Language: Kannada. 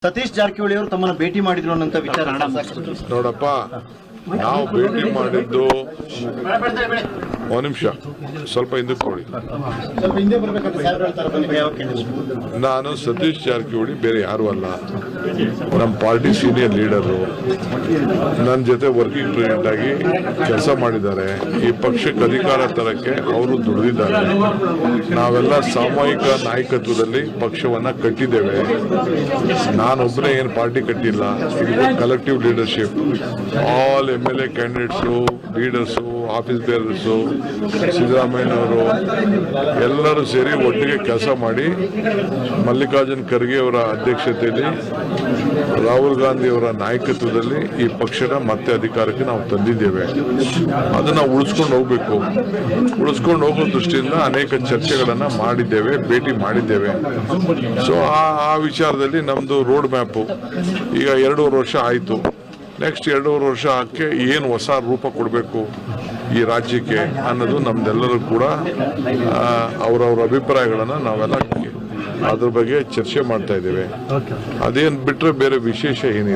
ಸತೀಶ್ ಜಾರಕಿಹೊಳಿ ಅವರು ತಮ್ಮನ್ನು ಭೇಟಿ ಮಾಡಿದ್ರು ಅನ್ನೋ ವಿಚಾರ ನೋಡಪ್ಪ, ನಾವು ಭೇಟಿ ಮಾಡಿದ್ದು ಒಂದು ನಿಮಿಷ ಸ್ವಲ್ಪ ಹಿಂದಕ್ಕೆ ಕೊಡಿ. ನಾನು ಸತೀಶ್ ಜಾರಕಿಹೊಳಿ ಬೇರೆ ಯಾರು ಅಲ್ಲ, ನಮ್ಮ ಪಾರ್ಟಿ ಸೀನಿಯರ್ ಲೀಡರು. ನನ್ನ ಜೊತೆ ವರ್ಕಿಂಗ್ ಪ್ರೆಸಿಡೆಂಟ್ ಆಗಿ ಕೆಲಸ ಮಾಡಿದ್ದಾರೆ. ಈ ಪಕ್ಷಕ್ಕೆ ಅಧಿಕಾರ ತರಕ್ಕೆ ಅವರು ದುಡಿದಿದ್ದಾರೆ. ನಾವೆಲ್ಲ ಸಾಮೂಹಿಕ ನಾಯಕತ್ವದಲ್ಲಿ ಪಕ್ಷವನ್ನ ಕಟ್ಟಿದ್ದೇವೆ. ನಾನೊಬ್ಬನೇ ಏನು ಪಾರ್ಟಿ ಕಟ್ಟಿಲ್ಲ, ಇದು collective leadership. All MLA candidates, leaders, office bearers, ಸಿದ್ದರಾಮಯ್ಯನವರು ಎಲ್ಲರೂ ಸೇರಿ ಒಟ್ಟಿಗೆ ಕೆಲಸ ಮಾಡಿ ಮಲ್ಲಿಕಾರ್ಜುನ್ ಖರ್ಗೆ ಅವರ ಅಧ್ಯಕ್ಷತೆಯಲ್ಲಿ, ರಾಹುಲ್ ಗಾಂಧಿ ಅವರ ನಾಯಕತ್ವದಲ್ಲಿ ಈ ಪಕ್ಷದ ಮತ್ತೆ ಅಧಿಕಾರಕ್ಕೆ ನಾವು ತಂದಿದ್ದೇವೆ. ಅದನ್ನ ಉಳಿಸ್ಕೊಂಡು ಹೋಗ್ಬೇಕು. ಉಳಿಸ್ಕೊಂಡು ಹೋಗೋ ದೃಷ್ಟಿಯಿಂದ ಅನೇಕ ಚರ್ಚೆಗಳನ್ನ ಮಾಡಿದ್ದೇವೆ, ಭೇಟಿ ಮಾಡಿದ್ದೇವೆ. ಸೊ ಆ ವಿಚಾರದಲ್ಲಿ ನಮ್ದು ರೋಡ್ ಮ್ಯಾಪು ಈಗ 2.5 ವರ್ಷ ಆಯಿತು. ನೆಕ್ಸ್ಟ್ 2.5 ವರ್ಷ ಆಕೆ ಏನು ಹೊಸ ರೂಪ ಕೊಡಬೇಕು ಈ ರಾಜ್ಯಕ್ಕೆ ಅನ್ನೋದು ನಮ್ದೆಲ್ಲರೂ ಕೂಡ ಅವರವ್ರ ಅಭಿಪ್ರಾಯಗಳನ್ನು ನಾವೆಲ್ಲ ಅದ್ರ ಬಗ್ಗೆ ಚರ್ಚೆ ಮಾಡ್ತಾ ಇದ್ದೇವೆ. ಅದೇನು ಬಿಟ್ಟರೆ ಬೇರೆ ವಿಶೇಷ ಏನಿಲ್ಲ.